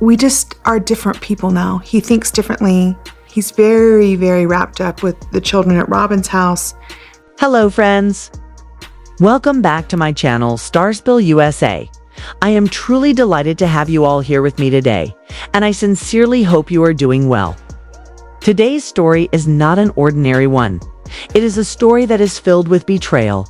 we just are different people now. He thinks differently. He's very, very wrapped up with the children at Robyn's house. Hello, friends. Welcome back to my channel, Starspill USA. I am truly delighted to have you all here with me today, and I sincerely hope you are doing well. Today's story is not an ordinary one. It is a story that is filled with betrayal,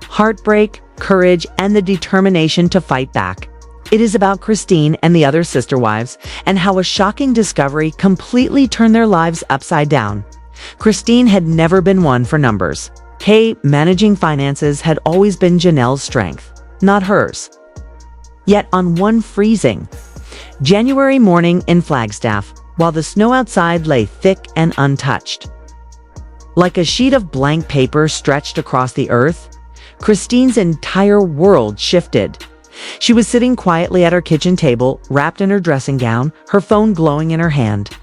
heartbreak, courage, and the determination to fight back. It is about Christine and the other sister wives and how a shocking discovery completely turned their lives upside down. Christine had never been one for numbers. Managing finances had always been Janelle's strength, not hers. Yet on one freezing January morning in Flagstaff, while the snow outside lay thick and untouched, like a sheet of blank paper stretched across the earth, Christine's entire world shifted. She was sitting quietly at her kitchen table, wrapped in her dressing gown, her phone glowing in her hand.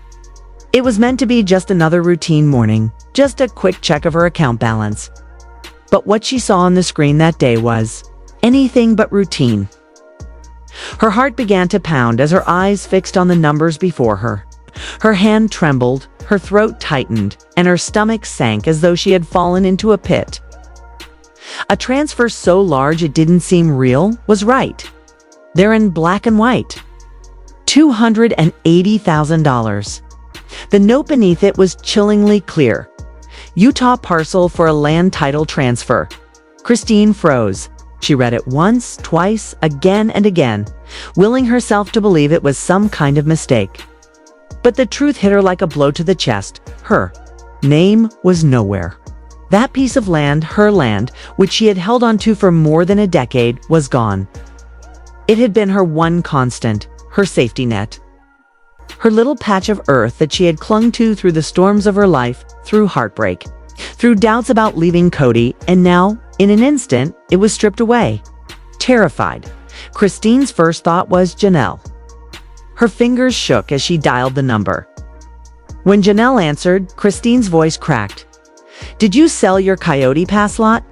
It was meant to be just another routine morning, just a quick check of her account balance. But what she saw on the screen that day was anything but routine. Her heart began to pound as her eyes fixed on the numbers before her. Her hand trembled, her throat tightened, and her stomach sank as though she had fallen into a pit. A transfer so large it didn't seem real was right. They're in black and white. $280,000. The note beneath it was chillingly clear. Utah parcel for a land title transfer. Christine froze. She read it once, twice, again and again, willing herself to believe it was some kind of mistake. But the truth hit her like a blow to the chest. Her name was nowhere. That piece of land, her land, which she had held onto for more than a decade, was gone. It had been her one constant, her safety net. Her little patch of earth that she had clung to through the storms of her life, through heartbreak, through doubts about leaving Kody, and now, in an instant, it was stripped away. Terrified, Christine's first thought was Janelle. Her fingers shook as she dialed the number. When Janelle answered, Christine's voice cracked. "Did you sell your Coyote Pass lot?"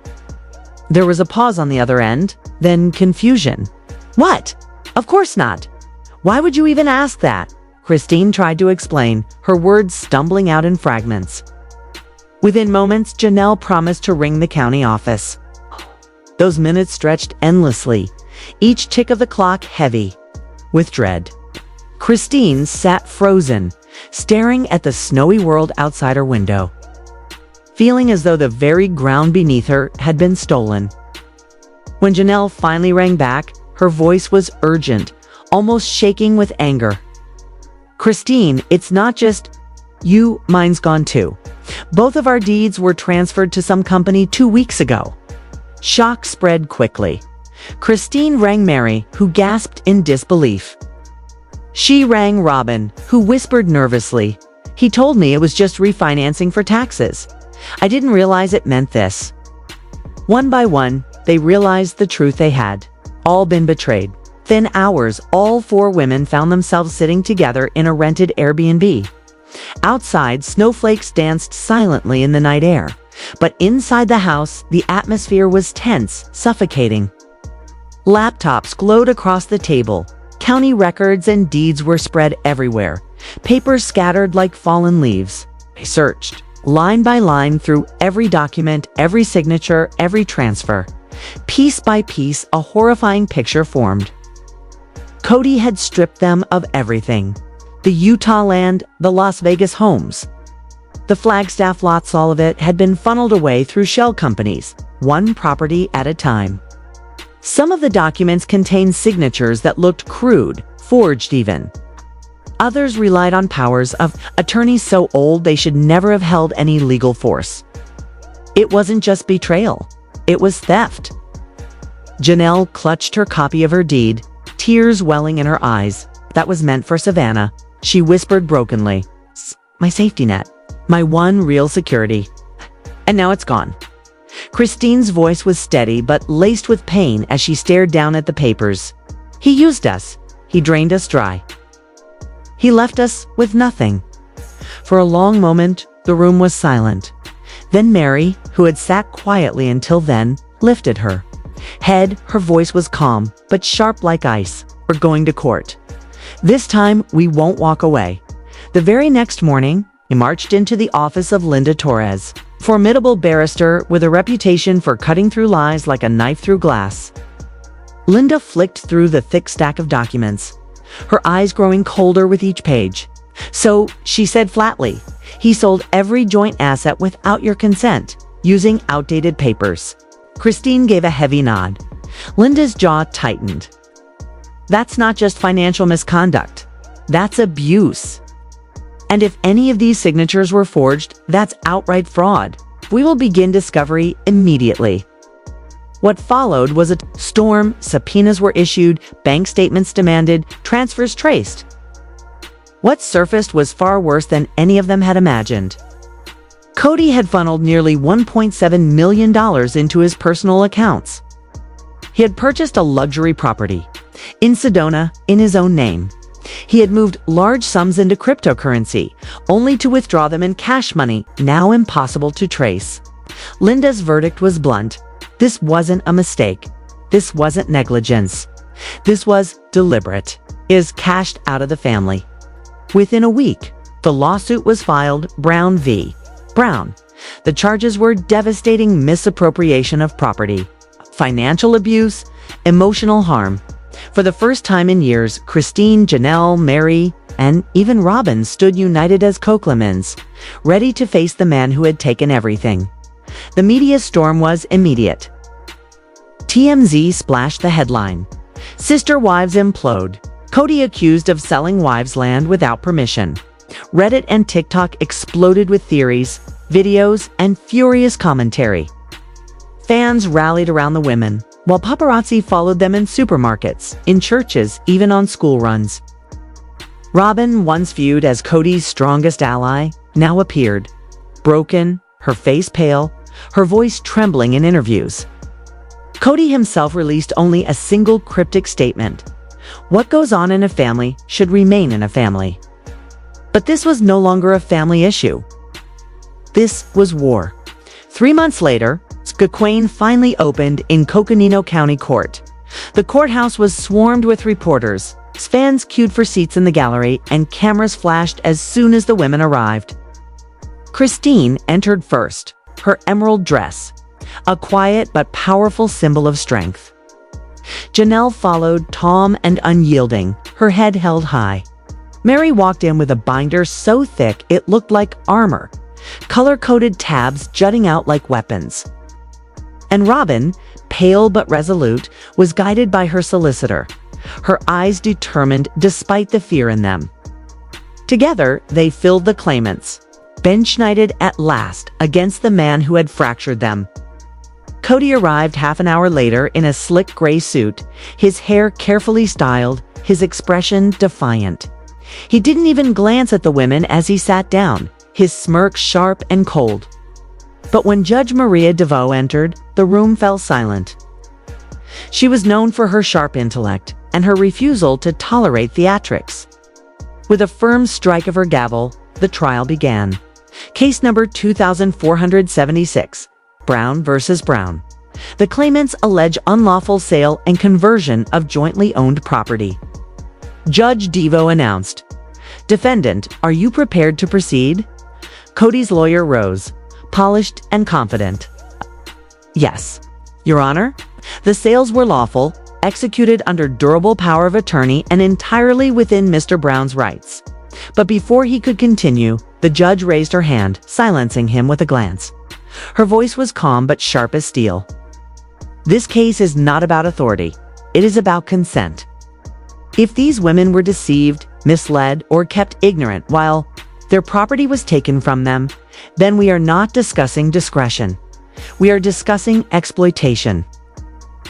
There was a pause on the other end, then confusion. "What? Of course not. Why would you even ask that?" Christine tried to explain, her words stumbling out in fragments. Within moments, Janelle promised to ring the county office. Those minutes stretched endlessly, each tick of the clock heavy with dread. Christine sat frozen, staring at the snowy world outside her window, feeling as though the very ground beneath her had been stolen. When Janelle finally rang back, her voice was urgent, almost shaking with anger. "Christine, it's not just you, mine's gone too. Both of our deeds were transferred to some company 2 weeks ago." Shock spread quickly. Christine rang Meri, who gasped in disbelief. She rang Robyn, who whispered nervously, "He told me it was just refinancing for taxes. I didn't realize it meant this." One by one, they realized the truth. They had all been betrayed. Within hours, all 4 women found themselves sitting together in a rented Airbnb. Outside, snowflakes danced silently in the night air. But inside the house, the atmosphere was tense, suffocating. Laptops glowed across the table. County records and deeds were spread everywhere. Papers scattered like fallen leaves. They searched, line by line, through every document, every signature, every transfer. Piece by piece, a horrifying picture formed. Kody had stripped them of everything. The Utah land, the Las Vegas homes, the Flagstaff lots, all of it had been funneled away through shell companies, one property at a time. Some of the documents contained signatures that looked crude, forged even. Others relied on powers of attorneys so old they should never have held any legal force. It wasn't just betrayal, it was theft. Janelle clutched her copy of her deed, tears welling in her eyes. "That was meant for Savannah," she whispered brokenly. "My safety net, my one real security. And now it's gone." Christine's voice was steady but laced with pain as she stared down at the papers. "He used us. He drained us dry. He left us with nothing." For a long moment, the room was silent. Then Meri, who had sat quietly until then, lifted her head. Her voice was calm, but sharp like ice. "We're going to court." This time, we won't walk away. The very next morning, he marched into the office of Linda Torres, formidable barrister with a reputation for cutting through lies like a knife through glass. Linda flicked through the thick stack of documents, her eyes growing colder with each page. So, she said flatly, he sold every joint asset without your consent, using outdated papers. Christine gave a heavy nod. Linda's jaw tightened. That's not just financial misconduct. That's abuse. And if any of these signatures were forged, that's outright fraud. We will begin discovery immediately. What followed was a storm. Subpoenas were issued, bank statements demanded, transfers traced. What surfaced was far worse than any of them had imagined. Kody had funneled nearly $1.7 million into his personal accounts. He had purchased a luxury property in Sedona in his own name. He had moved large sums into cryptocurrency, only to withdraw them in cash money, now impossible to trace. Linda's verdict was blunt. This wasn't a mistake. This wasn't negligence. This was deliberate. Is cashed out of the family. Within a week, the lawsuit was filed, Brown v. Brown. The charges were devastating misappropriation of property, financial abuse, emotional harm. For the first time in years, Christine, Janelle, Meri, and even Robyn stood united as co-claimants, ready to face the man who had taken everything. The media storm was immediate. TMZ splashed the headline. Sister wives implode. Kody accused of selling wives' land without permission. Reddit and TikTok exploded with theories, videos, and furious commentary. Fans rallied around the women, while paparazzi followed them in supermarkets, in churches, even on school runs. Robyn, once viewed as Kody's strongest ally, now appeared, broken, her face pale, her voice trembling in interviews. Kody himself released only a single cryptic statement. What goes on in a family should remain in a family. But this was no longer a family issue. This was war. 3 months later, Skaquane finally opened in Coconino County Court. The courthouse was swarmed with reporters. Fans queued for seats in the gallery, and cameras flashed as soon as the women arrived. Christine entered first, her emerald dress, a quiet but powerful symbol of strength. Janelle followed, calm and unyielding, her head held high. Meri walked in with a binder so thick it looked like armor, color-coded tabs jutting out like weapons. And Robyn, pale but resolute, was guided by her solicitor, her eyes determined despite the fear in them. Together, they filled the claimants, bench-knighted at last against the man who had fractured them. Kody arrived half an hour later in a slick gray suit, his hair carefully styled, his expression defiant. He didn't even glance at the women as he sat down, his smirk sharp and cold. But when Judge Maria DeVoe entered, the room fell silent. She was known for her sharp intellect and her refusal to tolerate theatrics. With a firm strike of her gavel, the trial began. Case number 2476, Brown versus Brown. The claimants allege unlawful sale and conversion of jointly owned property. Judge DeVoe announced, "Defendant, are you prepared to proceed?" Kody's lawyer rose, polished and confident. "Yes, Your Honor. The sales were lawful, executed under durable power of attorney and entirely within Mr. Brown's rights." But before he could continue, the judge raised her hand, silencing him with a glance. Her voice was calm but sharp as steel. "This case is not about authority. It is about consent. If these women were deceived, misled, or kept ignorant while their property was taken from them, then we are not discussing discretion. We are discussing exploitation."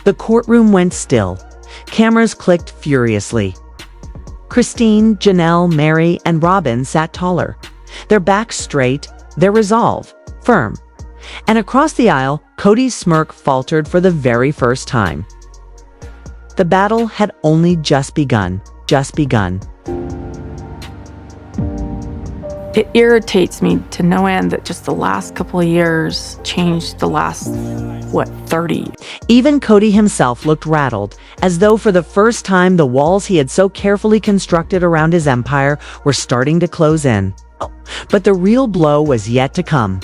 The courtroom went still. Cameras clicked furiously. Christine, Janelle, Meri, and Robyn sat taller, their backs straight, their resolve firm. And across the aisle, Kody's smirk faltered for the very first time. The battle had only just begun. It irritates me to no end that just the last couple of years changed the last, 30. Even Kody himself looked rattled, as though for the first time the walls he had so carefully constructed around his empire were starting to close in. But the real blow was yet to come.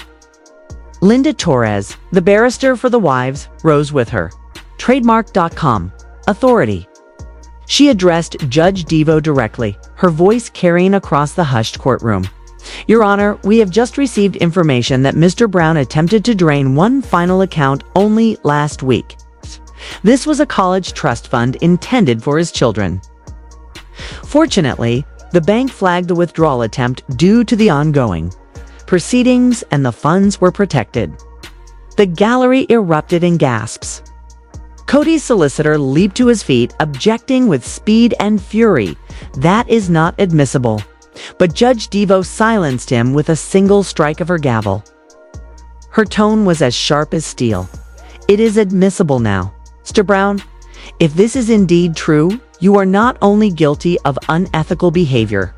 Linda Torres, the barrister for the wives, rose with her. Trademark.com. Authority. She addressed Judge Devo directly, her voice carrying across the hushed courtroom. Your Honor, we have just received information that Mr. Brown attempted to drain one final account only last week. This was a college trust fund intended for his children. Fortunately, the bank flagged the withdrawal attempt due to the ongoing proceedings, and the funds were protected. The gallery erupted in gasps. Kody's solicitor leaped to his feet, objecting with speed and fury. That is not admissible. But Judge Devo silenced him with a single strike of her gavel. Her tone was as sharp as steel. It is admissible now. Mr. Brown, if this is indeed true, you are not only guilty of unethical behavior.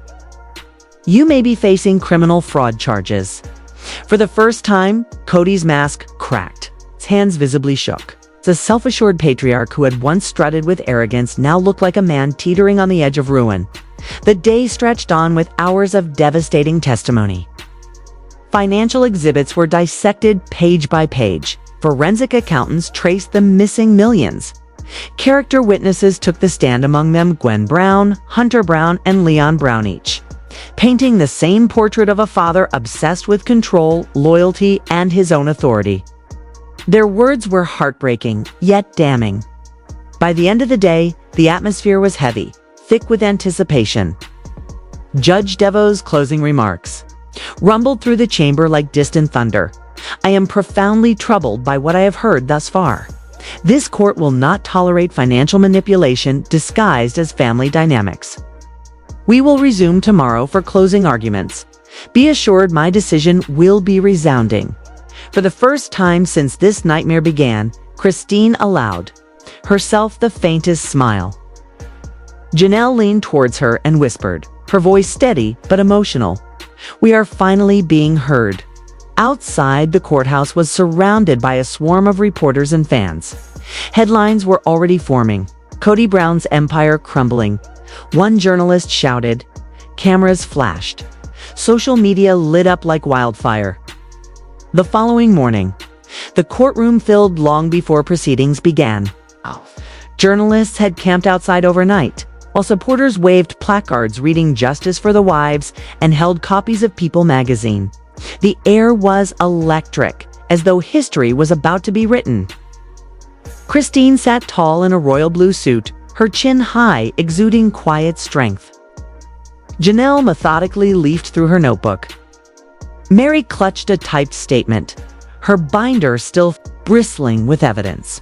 You may be facing criminal fraud charges. For the first time, Kody's mask cracked. His hands visibly shook. The self-assured patriarch who had once strutted with arrogance now looked like a man teetering on the edge of ruin. The day stretched on with hours of devastating testimony. Financial exhibits were dissected page by page. Forensic accountants traced the missing millions. Character witnesses took the stand, among them Gwen Brown, Hunter Brown, and Leon Brown each, painting the same portrait of a father obsessed with control, loyalty, and his own authority. Their words were heartbreaking, yet damning. By the end of the day, the atmosphere was heavy, thick with anticipation. Judge Devo's closing remarks rumbled through the chamber like distant thunder. I am profoundly troubled by what I have heard thus far. This court will not tolerate financial manipulation disguised as family dynamics. We will resume tomorrow for closing arguments. Be assured my decision will be resounding. For the first time since this nightmare began, Christine allowed herself the faintest smile. Janelle leaned towards her and whispered, her voice steady but emotional. We are finally being heard. Outside, the courthouse was surrounded by a swarm of reporters and fans. Headlines were already forming. Kody Brown's empire crumbling. One journalist shouted. Cameras flashed. Social media lit up like wildfire. The following morning, the courtroom filled long before proceedings began. Journalists had camped outside overnight, while supporters waved placards reading Justice for the Wives and held copies of People magazine. The air was electric, as though history was about to be written. Christine sat tall in a royal blue suit, her chin high, exuding quiet strength. Janelle methodically leafed through her notebook. Meri clutched a typed statement, her binder still bristling with evidence.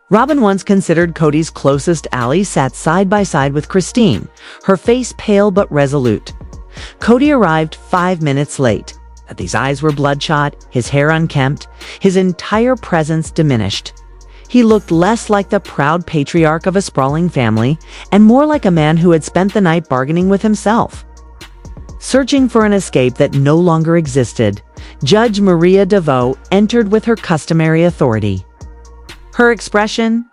Robyn, once considered Kody's closest ally, sat side by side with Christine, her face pale but resolute. Kody arrived 5 minutes late. His eyes were bloodshot, his hair unkempt, his entire presence diminished. He looked less like the proud patriarch of a sprawling family and more like a man who had spent the night bargaining with himself. Searching for an escape that no longer existed, Judge Maria Devoe entered with her customary authority. Her expression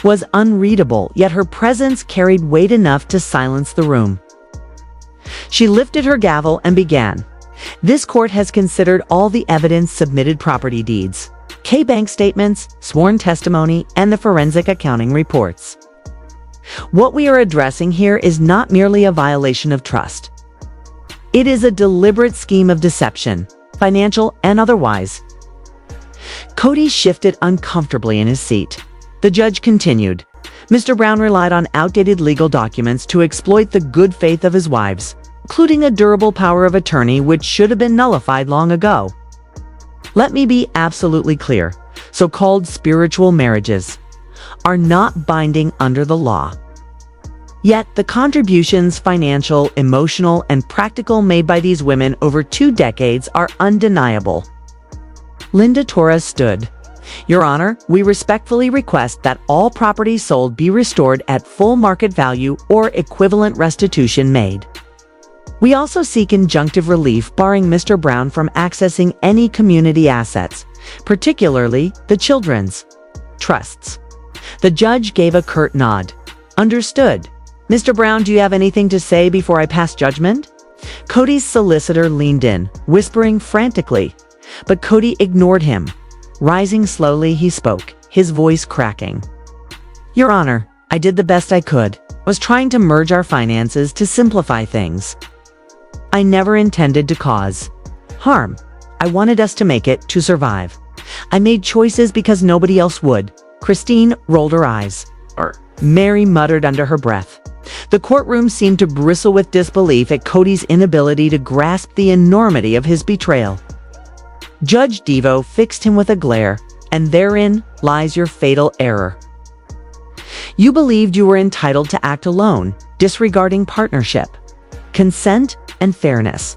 was unreadable, yet her presence carried weight enough to silence the room. She lifted her gavel and began. This court has considered all the evidence submitted: property deeds, bank statements, sworn testimony, and the forensic accounting reports. What we are addressing here is not merely a violation of trust. It is a deliberate scheme of deception, financial and otherwise. Kody shifted uncomfortably in his seat. The judge continued. Mr. Brown relied on outdated legal documents to exploit the good faith of his wives, including a durable power of attorney which should have been nullified long ago. Let me be absolutely clear. So-called spiritual marriages are not binding under the law. Yet the contributions, financial, emotional, and practical, made by these women over 2 decades are undeniable. Linda Torres stood. Your Honor, we respectfully request that all property sold be restored at full market value or equivalent restitution made. We also seek injunctive relief barring Mr. Brown from accessing any community assets, particularly the children's trusts. The judge gave a curt nod. Understood. Mr. Brown, do you have anything to say before I pass judgment? Kody's solicitor leaned in, whispering frantically, but Kody ignored him. Rising slowly, he spoke, his voice cracking. Your Honor, I did the best I could. Was trying to merge our finances to simplify things. I never intended to cause harm. I wanted us to make it, to survive. I made choices because nobody else would. Christine rolled her eyes. Meri muttered under her breath. The courtroom seemed to bristle with disbelief at Kody's inability to grasp the enormity of his betrayal. Judge Devo fixed him with a glare, and therein lies your fatal error. You believed you were entitled to act alone, disregarding partnership, consent, and fairness.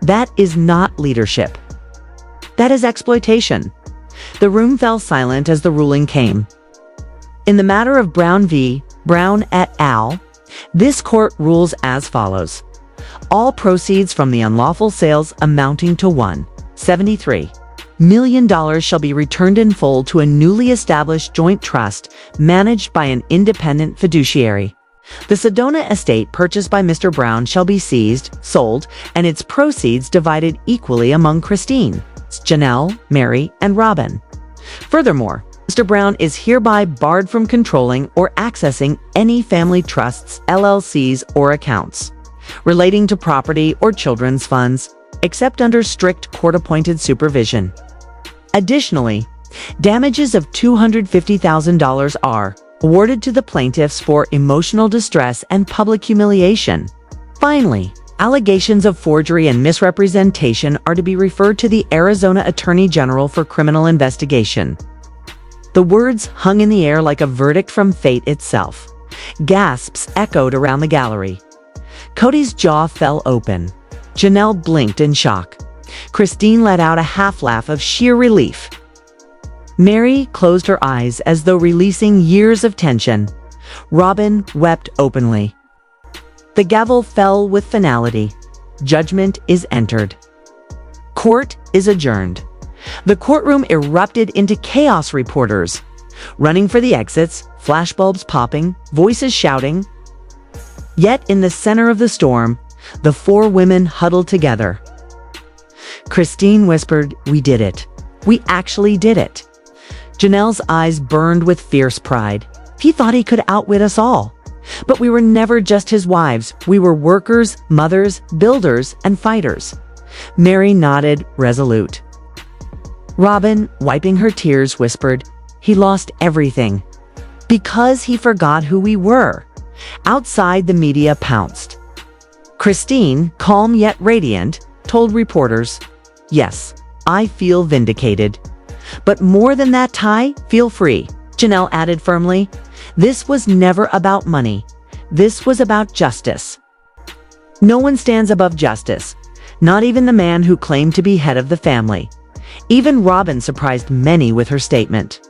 That is not leadership. That is exploitation. The room fell silent as the ruling came. In the matter of Brown v. Brown et al., this court rules as follows. All proceeds from the unlawful sales amounting to $1.73 million shall be returned in full to a newly established joint trust managed by an independent fiduciary. The Sedona estate purchased by Mr. Brown shall be seized, sold, and its proceeds divided equally among Christine, Janelle, Meri, and Robyn. Furthermore, Mr. Brown is hereby barred from controlling or accessing any family trusts, LLCs, or accounts relating to property or children's funds, except under strict court-appointed supervision. Additionally, damages of $250,000 are awarded to the plaintiffs for emotional distress and public humiliation. Finally, allegations of forgery and misrepresentation are to be referred to the Arizona Attorney General for criminal investigation. The words hung in the air like a verdict from fate itself. Gasps echoed around the gallery. Kody's jaw fell open. Janelle blinked in shock. Christine let out a half-laugh of sheer relief. Meri closed her eyes as though releasing years of tension. Robyn wept openly. The gavel fell with finality. Judgment is entered. Court is adjourned. The courtroom erupted into chaos. Reporters running for the exits, flashbulbs popping, voices shouting. Yet in the center of the storm, the four women huddled together. Christine whispered, "We did it. We actually did it." Janelle's eyes burned with fierce pride. He thought he could outwit us all. But we were never just his wives. We were workers, mothers, builders, and fighters. Meri nodded, resolute. Robyn, wiping her tears, whispered, "He lost everything. Because he forgot who we were." Outside, the media pounced. Christine, calm yet radiant, told reporters, "Yes, I feel vindicated. But more than that, Ty, feel free." Janelle added firmly, "This was never about money. This was about justice. No one stands above justice, not even the man who claimed to be head of the family." Even Robyn surprised many with her statement.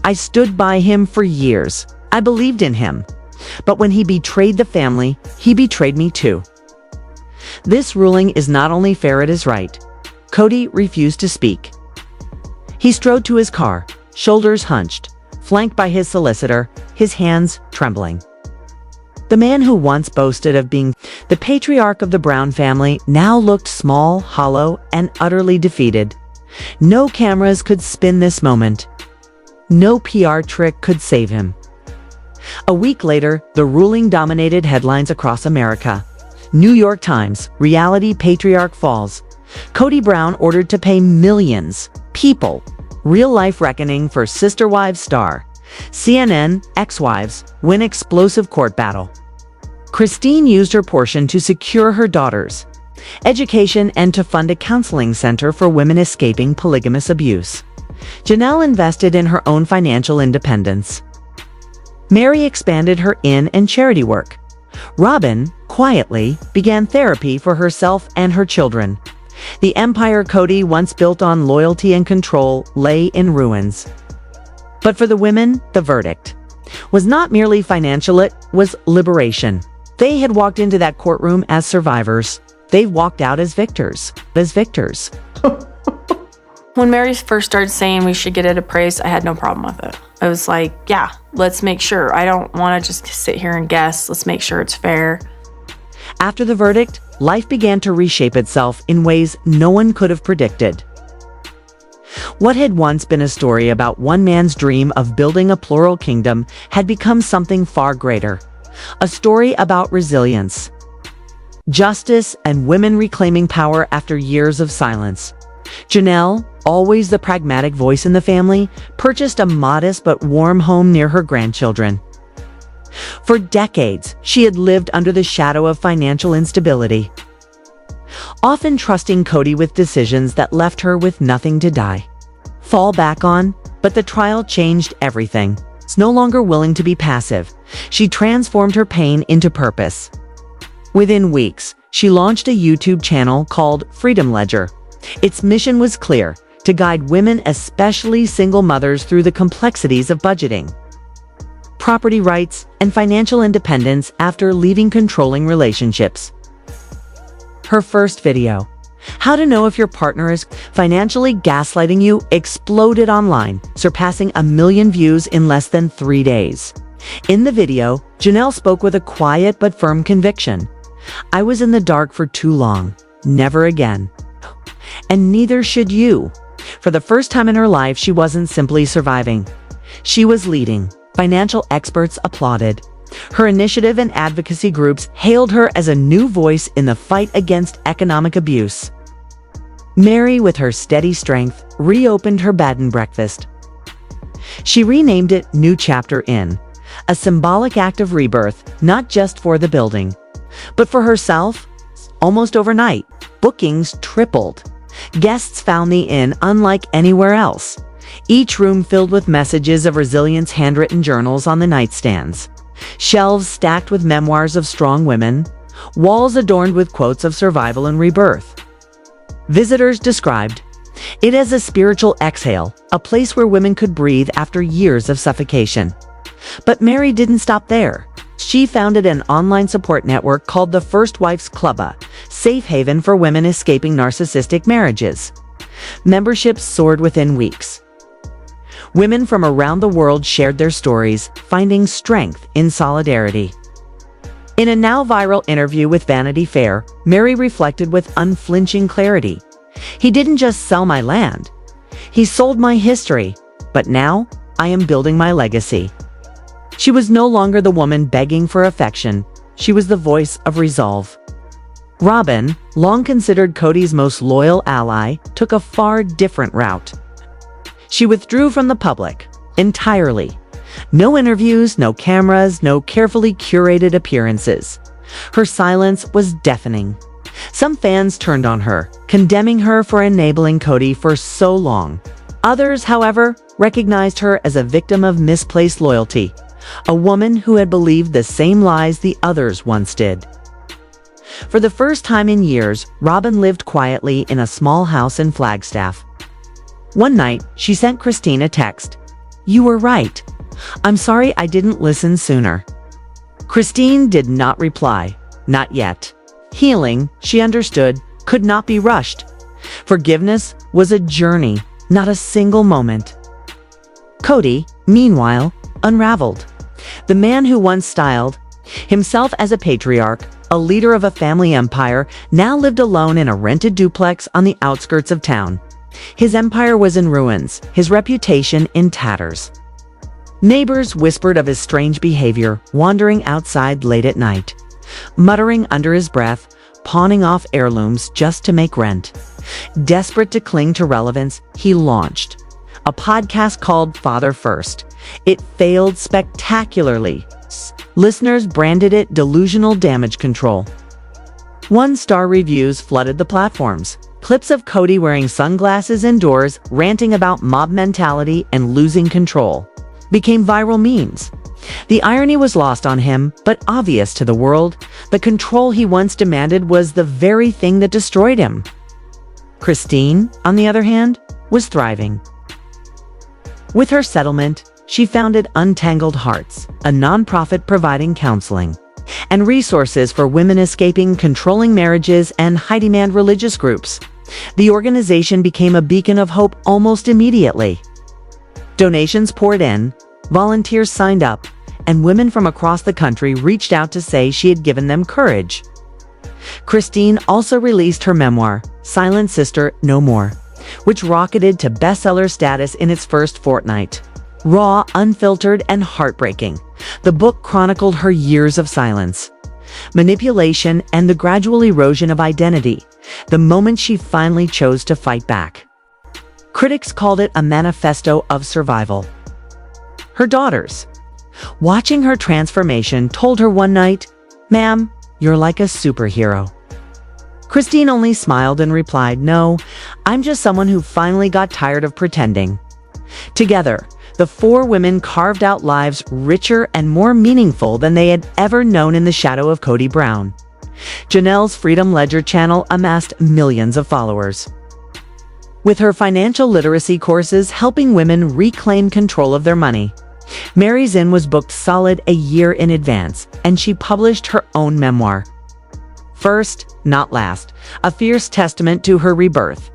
"I stood by him for years. I believed in him. But when he betrayed the family, he betrayed me too." This ruling is not only fair, it is right. Kody refused to speak. He strode to his car, shoulders hunched, flanked by his solicitor, his hands trembling. The man who once boasted of being the patriarch of the Brown family now looked small, hollow, and utterly defeated. No cameras could spin this moment. No PR trick could save him. A week later, the ruling dominated headlines across America. New York Times, reality patriarch falls. Kody Brown ordered to pay millions. People, real-life reckoning for Sister Wives star. CNN, ex-wives, win explosive court battle. Christine used her portion to secure her daughters' education and to fund a counseling center for women escaping polygamous abuse. Janelle invested in her own financial independence. Meri expanded her inn and charity work. Robyn, quietly, began therapy for herself and her children. The empire Kody once built on loyalty and control lay in ruins. But for the women, the verdict was not merely financial, it was liberation. They had walked into that courtroom as survivors. They walked out as victors. When Meri first started saying we should get it appraised, I had no problem with it. I was like, yeah, let's make sure. I don't want to just sit here and guess. Let's make sure it's fair. After the verdict, life began to reshape itself in ways no one could have predicted. What had once been a story about one man's dream of building a plural kingdom had become something far greater. A story about resilience, justice, and women reclaiming power after years of silence. Janelle, always the pragmatic voice in the family, purchased a modest but warm home near her grandchildren. For decades, she had lived under the shadow of financial instability, often trusting Kody with decisions that left her with nothing to fall back on. But the trial changed everything. She's no longer willing to be passive. She transformed her pain into purpose. Within weeks, she launched a YouTube channel called Freedom Ledger. Its mission was clear: to guide women, especially single mothers, through the complexities of budgeting, property rights, and financial independence after leaving controlling relationships. Her first video, "How to Know If Your Partner Is Financially Gaslighting You," exploded online, surpassing 1 million views in less than 3 days. In the video, Janelle spoke with a quiet but firm conviction. "I was in the dark for too long. Never again. And neither should you." For the first time in her life, she wasn't simply surviving. She was leading. Financial experts applauded. Her initiative and advocacy groups hailed her as a new voice in the fight against economic abuse. Meri, with her steady strength, reopened her bed and breakfast. She renamed it New Chapter Inn, a symbolic act of rebirth, not just for the building, but for herself. Almost overnight, bookings tripled. Guests found the inn unlike anywhere else. Each room filled with messages of resilience, handwritten journals on the nightstands, shelves stacked with memoirs of strong women, walls adorned with quotes of survival and rebirth. Visitors described it as a spiritual exhale, a place where women could breathe after years of suffocation. But Meri didn't stop there. She founded an online support network called the First Wife's Club, a safe haven for women escaping narcissistic marriages. Memberships soared within weeks. Women from around the world shared their stories, finding strength in solidarity. In a now viral interview with Vanity Fair, Meri reflected with unflinching clarity. "He didn't just sell my land. He sold my history. But now, I am building my legacy." She was no longer the woman begging for affection. She was the voice of resolve. Robyn, long considered Kody's most loyal ally, took a far different route. She withdrew from the public entirely. No interviews, no cameras, no carefully curated appearances. Her silence was deafening. Some fans turned on her, condemning her for enabling Kody for so long. Others, however, recognized her as a victim of misplaced loyalty, a woman who had believed the same lies the others once did. For the first time in years, Robyn lived quietly in a small house in Flagstaff. One night, she sent Christine a text. "You were right. I'm sorry I didn't listen sooner." Christine did not reply. Not yet. Healing, she understood, could not be rushed. Forgiveness was a journey, not a single moment. Kody, meanwhile, unraveled. The man who once styled himself as a patriarch, a leader of a family empire, now lived alone in a rented duplex on the outskirts of town. His empire was in ruins, his reputation in tatters. Neighbors whispered of his strange behavior, wandering outside late at night, muttering under his breath, pawning off heirlooms just to make rent. Desperate to cling to relevance, he launched a podcast called Father First. It failed spectacularly. Listeners branded it delusional damage control. One-star reviews flooded the platforms. Clips of Kody wearing sunglasses indoors, ranting about mob mentality and losing control, became viral memes. The irony was lost on him, but obvious to the world. The control he once demanded was the very thing that destroyed him. Christine, on the other hand, was thriving. With her settlement, she founded Untangled Hearts, a nonprofit providing counseling, and resources for women escaping controlling marriages and high-demand religious groups. The organization became a beacon of hope almost immediately. Donations poured in, volunteers signed up, and women from across the country reached out to say she had given them courage. Christine also released her memoir, Silent Sister, No More, which rocketed to bestseller status in its first fortnight. Raw, unfiltered, and heartbreaking, the book chronicled her years of silence, manipulation, and the gradual erosion of identity, the moment she finally chose to fight back. Critics called it a manifesto of survival. Her daughters, watching her transformation, told her one night, "Ma'am, you're like a superhero." Christine only smiled and replied, "No, I'm just someone who finally got tired of pretending." Together, the four women carved out lives richer and more meaningful than they had ever known in the shadow of Kody Brown. Janelle's Freedom Ledger channel amassed millions of followers, with her financial literacy courses helping women reclaim control of their money. Meri's Inn was booked solid a year in advance, and she published her own memoir. First, Not Last, a fierce testament to her rebirth.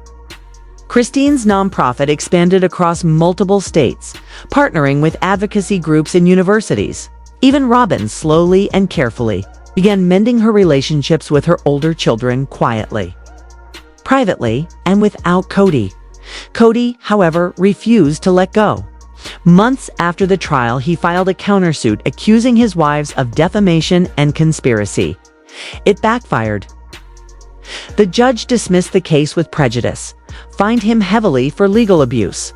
Christine's nonprofit expanded across multiple states, partnering with advocacy groups and universities. Even Robyn, slowly and carefully, began mending her relationships with her older children quietly, privately, and without Kody. Kody, however, refused to let go. Months after the trial, he filed a countersuit accusing his wives of defamation and conspiracy. It backfired. The judge dismissed the case with prejudice, fined him heavily for legal abuse,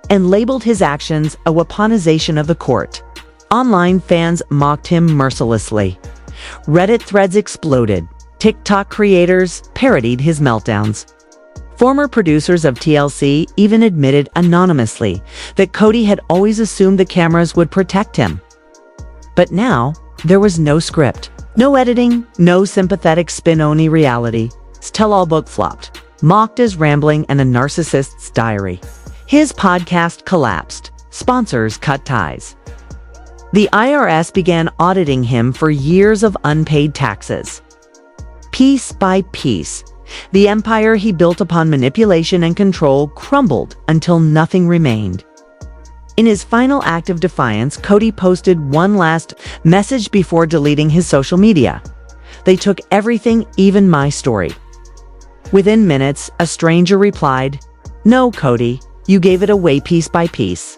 and labeled his actions a weaponization of the court. Online fans mocked him mercilessly. Reddit threads exploded. TikTok creators parodied his meltdowns. Former producers of TLC even admitted anonymously that Kody had always assumed the cameras would protect him. But now, there was no script, no editing, no sympathetic spin-only reality. His tell-all book flopped, mocked as rambling and a narcissist's diary. His podcast collapsed. Sponsors cut ties. The IRS began auditing him for years of unpaid taxes. Piece by piece, the empire he built upon manipulation and control crumbled until nothing remained. In his final act of defiance, Kody posted one last message before deleting his social media. "They took everything, even my story." Within minutes, a stranger replied, "No, Kody, you gave it away piece by piece."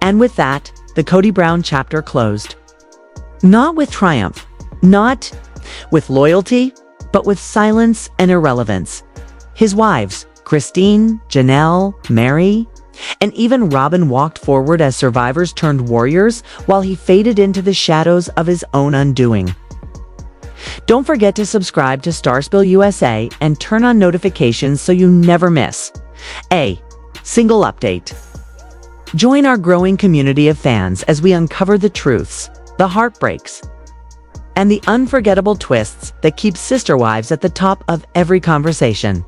And with that, the Kody Brown chapter closed. Not with triumph, not with loyalty, but with silence and irrelevance. His wives, Christine, Janelle, Meri, and even Robyn walked forward as survivors turned warriors while he faded into the shadows of his own undoing. Don't forget to subscribe to Starspill USA and turn on notifications so you never miss a single update. Join our growing community of fans as we uncover the truths, the heartbreaks, and the unforgettable twists that keep sister wives at the top of every conversation.